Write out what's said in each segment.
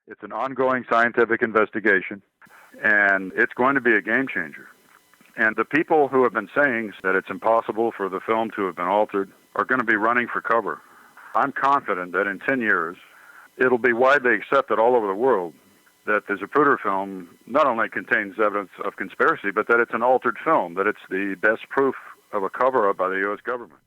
It's an ongoing scientific investigation, and it's going to be a game changer. And the people who have been saying that it's impossible for the film to have been altered are going to be running for cover. I'm confident that in 10 years, it'll be widely accepted all over the world that the Zapruder film not only contains evidence of conspiracy, but that it's an altered film, that it's the best proof of a cover-up by the U.S. government.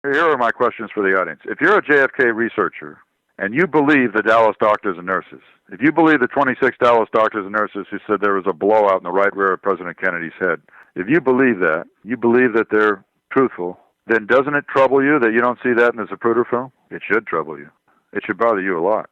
Here are my questions for the audience. If you're a JFK researcher and you believe the Dallas doctors and nurses, if you believe the 26 Dallas doctors and nurses who said there was a blowout in the right rear of President Kennedy's head, if you believe that they're truthful, then doesn't it trouble you that you don't see that in the Zapruder film? It should trouble you. It should bother you a lot.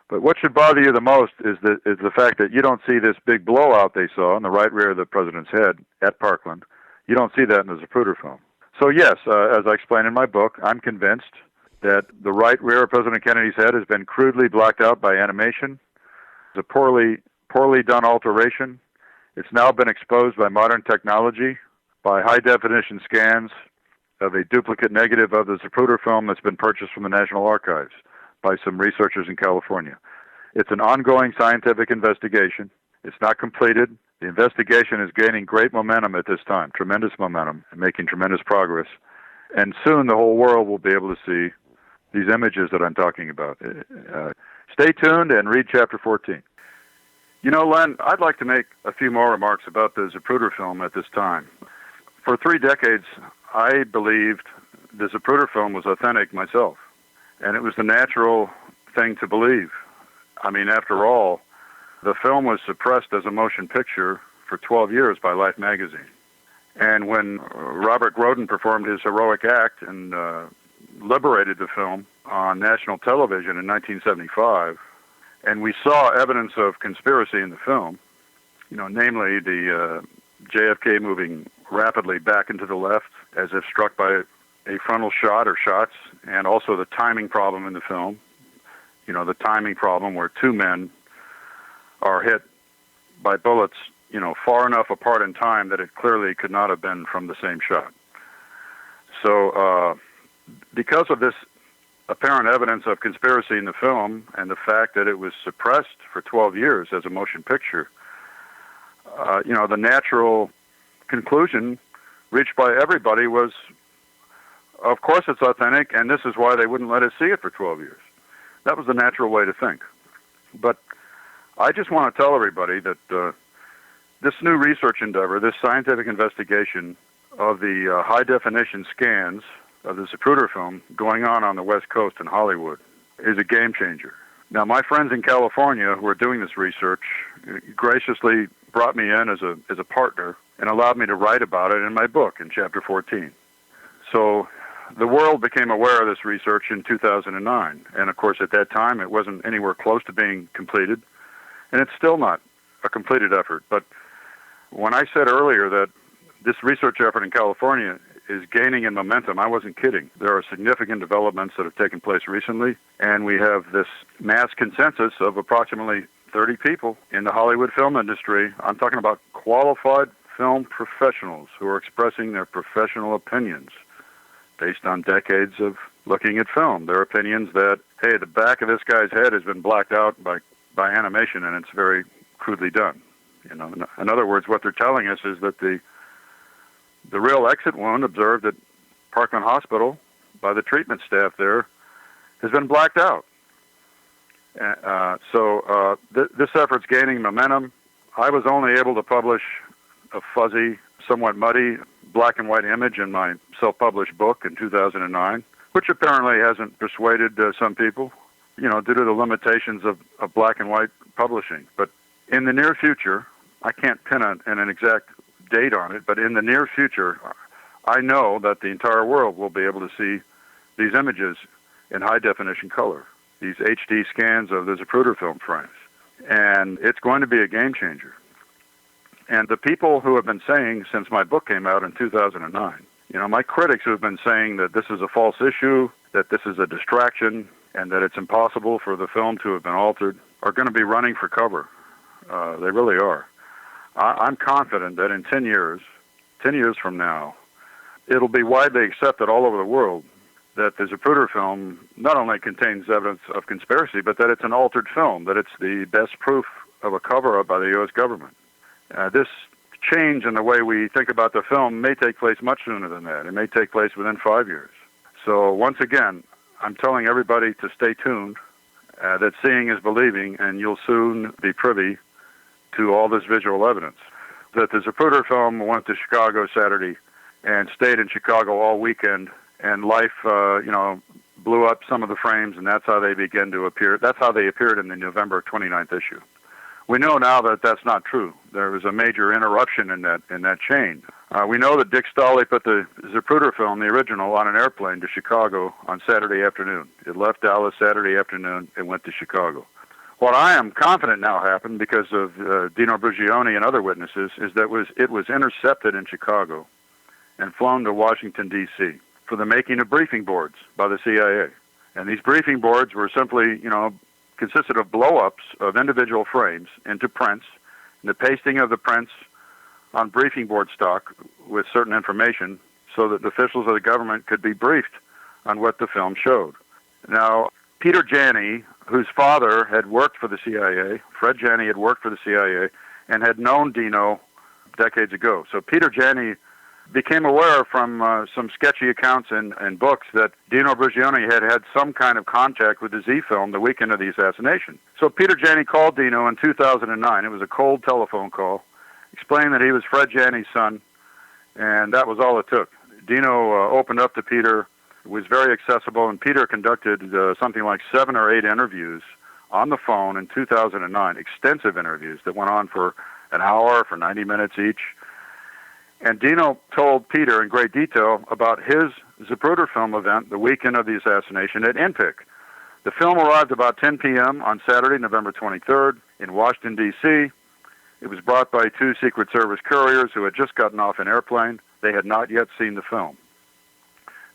But what should bother you the most is the fact that you don't see this big blowout they saw in the right rear of the president's head at Parkland. You don't see that in the Zapruder film. So yes, as I explained in my book, I'm convinced that the right rear of President Kennedy's head has been crudely blacked out by animation. It's a poorly done alteration. It's now been exposed by modern technology, by high-definition scans of a duplicate negative of the Zapruder film that's been purchased from the National Archives by some researchers in California. It's an ongoing scientific investigation. It's not completed. The investigation is gaining great momentum at this time, tremendous momentum, and making tremendous progress. And soon the whole world will be able to see these images that I'm talking about. Stay tuned and read Chapter 14. You know, Len, I'd like to make a few more remarks about the Zapruder film at this time. For 3 decades, I believed the Zapruder film was authentic myself, and it was the natural thing to believe. I mean, after all, the film was suppressed as a motion picture for 12 years by Life magazine. And when Robert Groden performed his heroic act and liberated the film on national television in 1975, and we saw evidence of conspiracy in the film, you know, namely the JFK moving rapidly back into the left as if struck by a frontal shot or shots, and also the timing problem in the film, you know, the timing problem where 2 men are hit by bullets, you know, far enough apart in time that it clearly could not have been from the same shot. So because of this apparent evidence of conspiracy in the film and the fact that it was suppressed for 12 years as a motion picture, you know, the natural conclusion reached by everybody was, of course it's authentic, and this is why they wouldn't let us see it for 12 years. That was the natural way to think. But I just want to tell everybody that this new research endeavor, this scientific investigation of the high-definition scans of the Zapruder film going on the West Coast in Hollywood is a game changer. Now, my friends in California who are doing this research graciously brought me in as a partner and allowed me to write about it in my book in Chapter 14. So the world became aware of this research in 2009. And, of course, at that time, it wasn't anywhere close to being completed. And it's still not a completed effort. But when I said earlier that this research effort in California is gaining in momentum, I wasn't kidding. There are significant developments that have taken place recently, and we have this mass consensus of approximately 30 people in the Hollywood film industry. I'm talking about qualified film professionals who are expressing their professional opinions based on decades of looking at film. Their opinions that, hey, the back of this guy's head has been blacked out by animation, and it's very crudely done. You know, in other words, what they're telling us is that the real exit wound observed at Parkland Hospital by the treatment staff there has been blacked out. So this effort's gaining momentum. I was only able to publish a fuzzy, somewhat muddy, black and white image in my self-published book in 2009, which apparently hasn't persuaded some people, you know, due to the limitations of black and white publishing. But in the near future, I can't pin an exact date on it, but in the near future, I know that the entire world will be able to see these images in high-definition color, these HD scans of the Zapruder film frames. And it's going to be a game changer. And the people who have been saying since my book came out in 2009, you know, my critics who have been saying that this is a false issue, that this is a distraction, and that it's impossible for the film to have been altered, are going to be running for cover. They really are. I'm confident that in 10 years from now, it'll be widely accepted all over the world that the Zapruder film not only contains evidence of conspiracy, but that it's an altered film, that it's the best proof of a cover-up by the U.S. government. This change in the way we think about the film may take place much sooner than that. It may take place within 5 years. So once again, I'm telling everybody to stay tuned, that seeing is believing, and you'll soon be privy to all this visual evidence. That the Zapruder film went to Chicago Saturday and stayed in Chicago all weekend, and life, blew up some of the frames, and that's how they began to appear. That's how they appeared in the November 29th issue. We know now that that's not true. There was a major interruption in that chain. We know that Dick Stolley put the Zapruder film, the original, on an airplane to Chicago on Saturday afternoon. It left Dallas Saturday afternoon. It went to Chicago. What I am confident now happened because of Dino Brugioni and other witnesses is that it was intercepted in Chicago and flown to Washington, D.C. for the making of briefing boards by the CIA. And these briefing boards were simply, consisted of blow-ups of individual frames into prints, and the pasting of the prints on briefing board stock with certain information so that the officials of the government could be briefed on what the film showed. Now, Peter Janney, whose father had worked for the CIA, Fred Janney had worked for the CIA, and had known Dino decades ago. So Peter Janney became aware from some sketchy accounts and books that Dino Brugioni had some kind of contact with the Z film the weekend of the assassination. So Peter Janney called Dino in 2009. It was a cold telephone call, explained that he was Fred Janney's son, and that was all it took. Dino opened up to Peter, was very accessible, and Peter conducted something like 7 or 8 interviews on the phone in 2009, extensive interviews that went on for an hour, for 90 minutes each. And Dino told Peter in great detail about his Zapruder film event the weekend of the assassination at NPIC. The film arrived about 10 p.m. on Saturday, November 23rd, in Washington, D.C. It was brought by 2 Secret Service couriers who had just gotten off an airplane. They had not yet seen the film.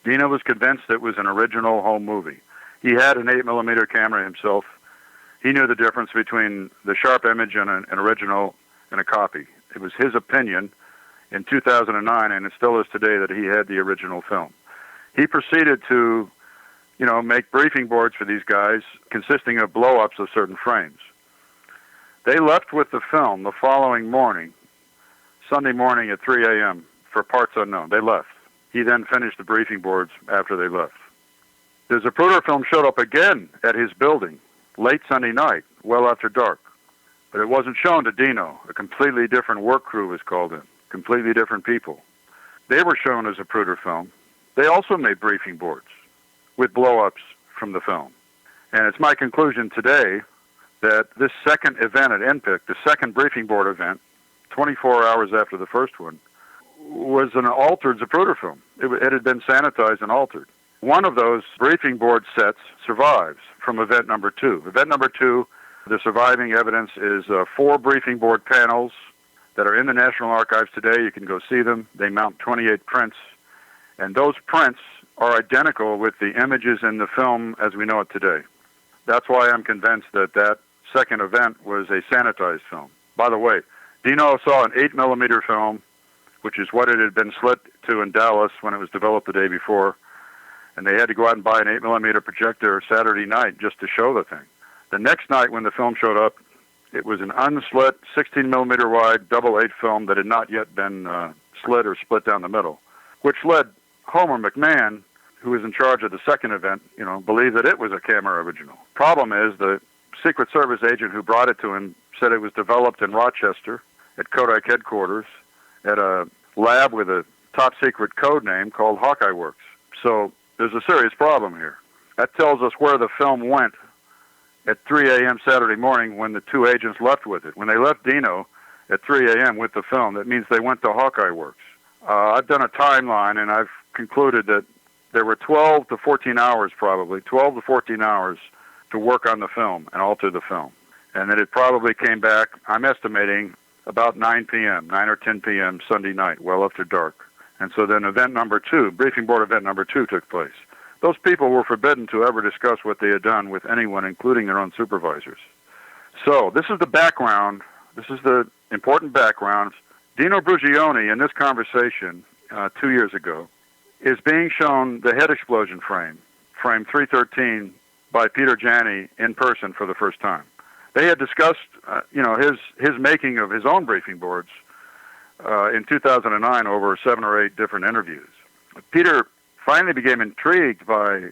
Dino was convinced it was an original home movie. He had an 8mm camera himself. He knew the difference between the sharp image and an original and a copy. It was his opinion in 2009, and it still is today, that he had the original film. He proceeded to, make briefing boards for these guys consisting of blow-ups of certain frames. They left with the film the following morning, Sunday morning at 3 a.m., for parts unknown. They left. He then finished the briefing boards after they left. The Zapruder film showed up again at his building late Sunday night, well after dark. But it wasn't shown to Dino. A completely different work crew was called in. Completely different people. They were shown as a Zapruder film. They also made briefing boards with blow-ups from the film. And it's my conclusion today that this second event at NPIC, the second briefing board event, 24 hours after the first one, was an altered Zapruder film. It had been sanitized and altered. One of those briefing board sets survives from event number 2. Event number 2, the surviving evidence is 4 briefing board panels that are in the National Archives today. You can go see them. They mount 28 prints, and those prints are identical with the images in the film as we know it today. That's why I'm convinced that that second event was a sanitized film. By the way, Dino saw an 8mm film, which is what it had been slit to in Dallas when it was developed the day before, and they had to go out and buy an 8mm projector Saturday night just to show the thing. The next night when the film showed up, it was an unslit, 16mm wide, double-8 film that had not yet been slit or split down the middle, which led Homer McMahon, who was in charge of the second event, believe that it was a camera original. Problem is, the Secret Service agent who brought it to him said it was developed in Rochester at Kodak headquarters at a lab with a top-secret code name called Hawkeye Works. So there's a serious problem here. That tells us where the film went at 3 a.m. Saturday morning when the 2 agents left with it. When they left Dino at 3 a.m. with the film, that means they went to Hawkeye Works. I've done a timeline, and I've concluded that there were 12 to 14 hours probably, 12 to 14 hours to work on the film and alter the film. And that it probably came back, I'm estimating, about 9 p.m., 9 or 10 p.m. Sunday night, well after dark. And so then event number 2, briefing board event number 2 took place. Those people were forbidden to ever discuss what they had done with anyone, including their own supervisors. So this is the background. This is the important background. Dino Brugioni, in this conversation 2 years ago, is being shown the head explosion frame 313, by Peter Janney in person for the first time. They had discussed, his making of his own briefing boards in 2009 over 7 or 8 different interviews. Peter finally became intrigued by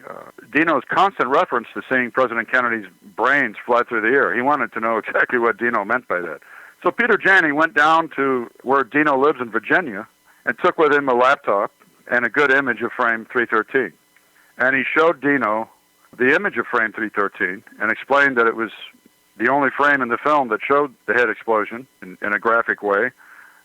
Dino's constant reference to seeing President Kennedy's brains fly through the air. He wanted to know exactly what Dino meant by that. So Peter Janney went down to where Dino lives in Virginia and took with him a laptop and a good image of frame 313. And he showed Dino the image of frame 313 and explained that it was the only frame in the film that showed the head explosion in a graphic way.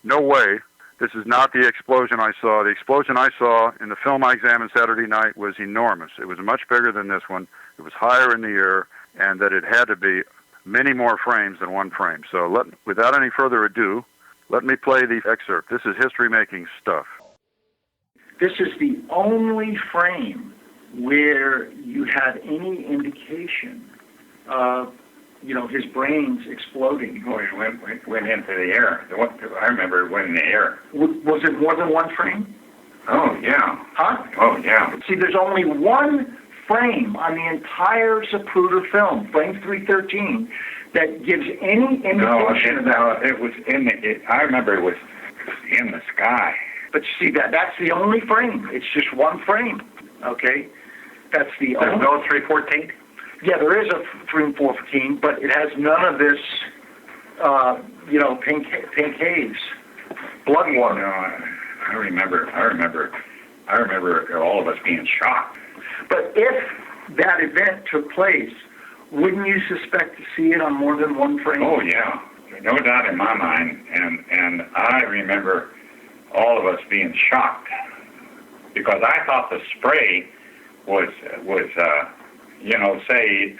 No way. This is not the explosion I saw. The explosion I saw in the film I examined Saturday night was enormous. It was much bigger than this one. It was higher in the air, and that it had to be many more frames than one frame. So without any further ado, let me play the excerpt. This is history-making stuff. This is the only frame where you had any indication of, his brains exploding. Oh, it went into the air. I remember it went in the air. Was it more than one frame? Oh, yeah. Huh? Oh, yeah. See, there's only one frame on the entire Zapruder film, frame 313, that gives any indication of that. No, it was I remember it was in the sky. But you see, that's the only frame. It's just one frame, okay? That's the There's only... no 314? Yeah, there is a 314, but it has none of this, pink haze, blood water. No, I remember all of us being shocked. But if that event took place, wouldn't you suspect to see it on more than one frame? Oh, yeah. No doubt in my mind. And I remember all of us being shocked because I thought the spray was say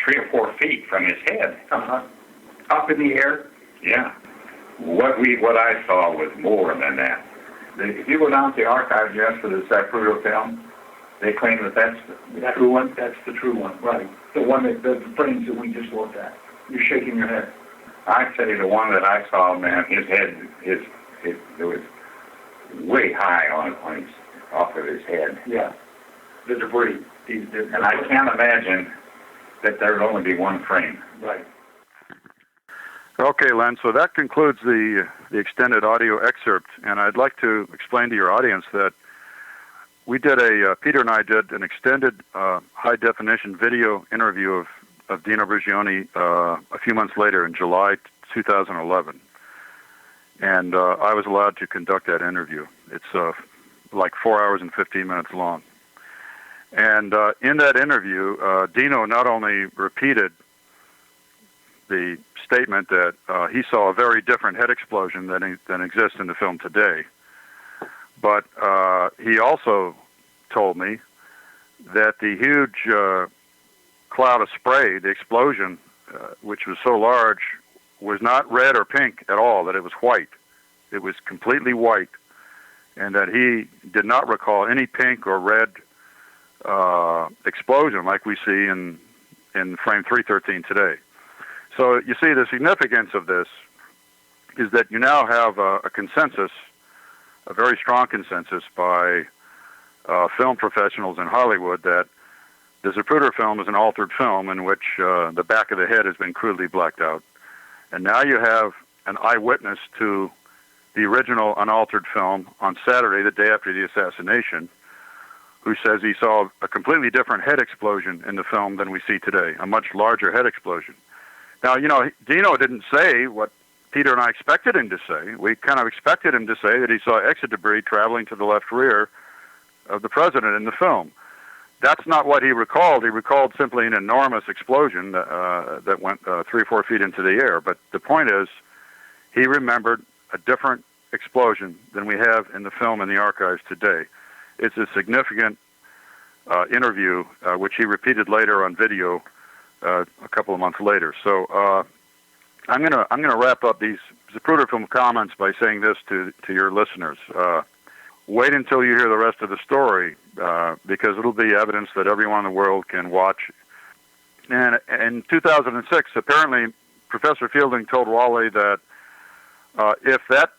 3 or 4 feet from his head. Uh-huh. Up in the air? Yeah. What I saw was more than that. If you go down to the archives, for the Zapruder film, they claim that's the true one? That's the true one, right. The one the frames that we just looked at. You're shaking your head. I'd say the one that I saw, man, his head, it was way high off of his head. Yeah. The debris. And I can't imagine that there would only be one frame. Right. Okay, Len, so that concludes the extended audio excerpt, and I'd like to explain to your audience that Peter and I did an extended high-definition video interview of Dino Brugioni a few months later in July 2011. And I was allowed to conduct that interview. It's like 4 hours and 15 minutes long. And in that interview, Dino not only repeated the statement that he saw a very different head explosion than exists in the film today, but he also told me that the huge cloud of spray, the explosion, which was so large, was not red or pink at all, that it was white. It was completely white, and that he did not recall any pink or red explosion like we see in frame 313 today. So you see, the significance of this is that you now have a consensus, a very strong consensus by film professionals in Hollywood that the Zapruder film is an altered film in which the back of the head has been crudely blacked out. And now you have an eyewitness to the original unaltered film on Saturday, the day after the assassination, who says he saw a completely different head explosion in the film than we see today, a much larger head explosion. Now, Dino didn't say what Peter and I expected him to say. We kind of expected him to say that he saw exit debris traveling to the left rear of the president in the film. That's not what he recalled. He recalled simply an enormous explosion that went 3 or 4 feet into the air. But the point is, he remembered a different explosion than we have in the film in the archives today. It's a significant interview, which he repeated later on video a couple of months later. So I'm gonna wrap up these Zapruder film comments by saying this to your listeners. Wait until you hear the rest of the story, because it'll be evidence that everyone in the world can watch. And in 2006, apparently, Professor Fielding told Wally that if that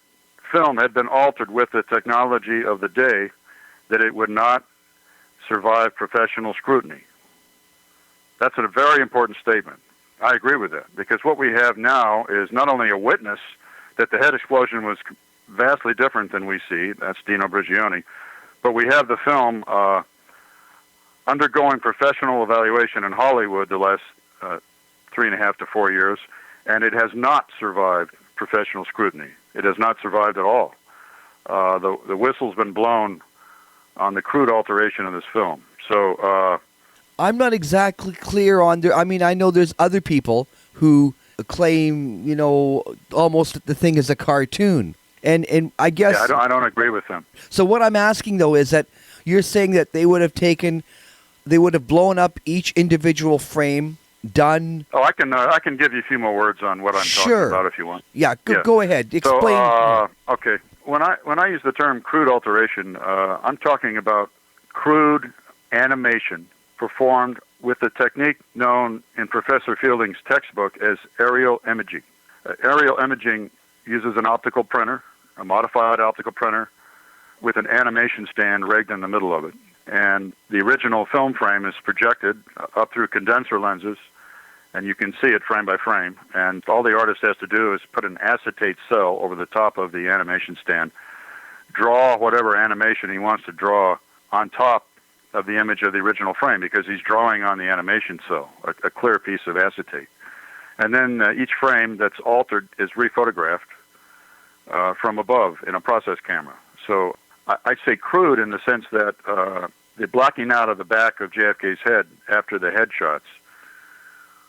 film had been altered with the technology of the day, that it would not survive professional scrutiny. That's a very important statement. I agree with that, because what we have now is not only a witness that the head explosion was vastly different than we see, that's Dino Brugioni, but we have the film undergoing professional evaluation in Hollywood the last 3.5 to 4 years, and it has not survived professional scrutiny. It has not survived at all. The whistle's been blown on the crude alteration of this film. So I'm not exactly clear on I mean, I know there's other people who claim, almost that the thing is a cartoon. And I guess... Yeah, I don't agree with them. So what I'm asking, though, is that you're saying that they would have blown up each individual frame, done... Oh, I can give you a few more words on what I'm talking about if you want. Yeah, go ahead. Explain. So, okay. When I use the term crude alteration, I'm talking about crude animation performed with the technique known in Professor Fielding's textbook as aerial imaging. Aerial imaging uses an optical printer, a modified optical printer, with an animation stand rigged in the middle of it. And the original film frame is projected up through condenser lenses, and you can see it frame by frame. And all the artist has to do is put an acetate cell over the top of the animation stand, draw whatever animation he wants to draw on top of the image of the original frame, because he's drawing on the animation cell, a clear piece of acetate. And then each frame that's altered is rephotographed from above in a process camera. So I'd say crude in the sense that the blocking out of the back of JFK's head after the headshots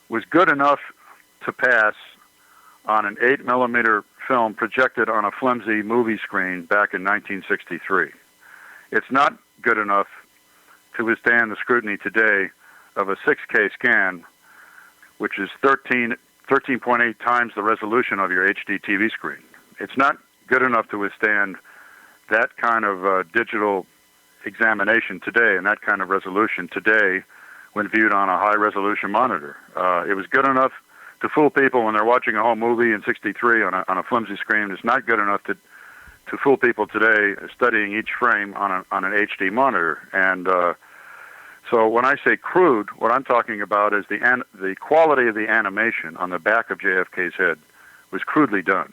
was good enough to pass on an 8mm film projected on a flimsy movie screen back in 1963. It's not good enough to withstand the scrutiny today of a 6K scan, which is 13.8 times the resolution of your HD TV screen. It's not good enough to withstand that kind of digital examination today and that kind of resolution today when viewed on a high-resolution monitor. It was good enough to fool people when they're watching a home movie in 63 on a flimsy screen. It's not good enough to fool people today studying each frame on an HD monitor. And so when I say crude, what I'm talking about is the quality of the animation on the back of JFK's head was crudely done.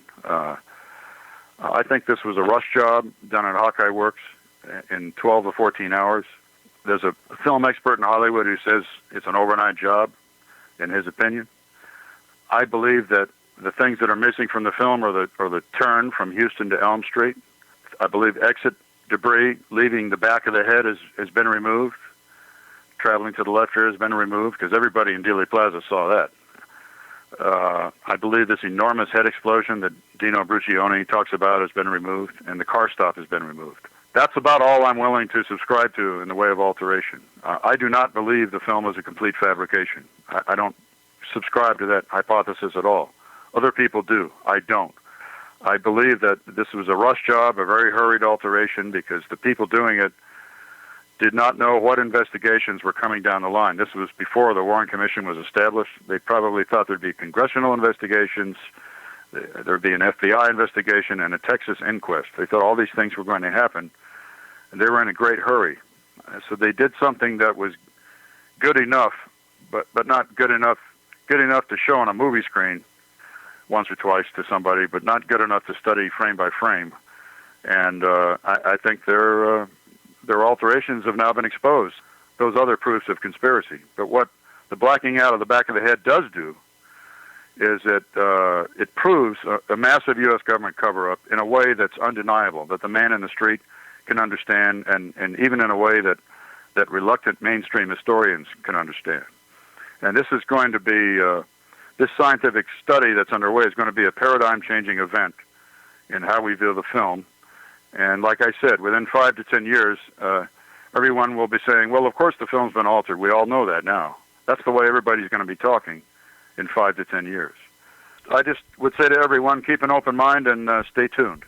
I think this was a rush job done at Hawkeye Works in 12 to 14 hours. There's a film expert in Hollywood who says it's an overnight job, in his opinion. I believe that the things that are missing from the film are the turn from Houston to Elm Street. I believe exit debris leaving the back of the head has been removed. Traveling to the left here has been removed, because everybody in Dealey Plaza saw that. I believe this enormous head explosion that Dino Brugioni talks about has been removed, and the car stop has been removed. That's about all I'm willing to subscribe to in the way of alteration. I do not believe the film is a complete fabrication. I don't subscribe to that hypothesis at all. Other people do. I don't. I believe that this was a rush job, a very hurried alteration, because the people doing it did not know what investigations were coming down the line. This was before the Warren Commission was established. They probably thought there'd be congressional investigations, there'd be an FBI investigation, and a Texas inquest. They thought all these things were going to happen, and they were in a great hurry. So they did something that was good enough, but not good enough to show on a movie screen once or twice to somebody, but not good enough to study frame by frame. And I think their alterations have now been exposed, those other proofs of conspiracy. But what the blacking out of the back of the head does do is that it proves a massive U.S. government cover-up in a way that's undeniable, that the man in the street can understand, and even in a way that reluctant mainstream historians can understand. And this is going to be, this scientific study that's underway is going to be a paradigm-changing event in how we view the film. And like I said, within 5 to 10 years, everyone will be saying, well, of course the film's been altered. We all know that now. That's the way everybody's going to be talking in 5 to 10 years. I just would say to everyone, keep an open mind and stay tuned.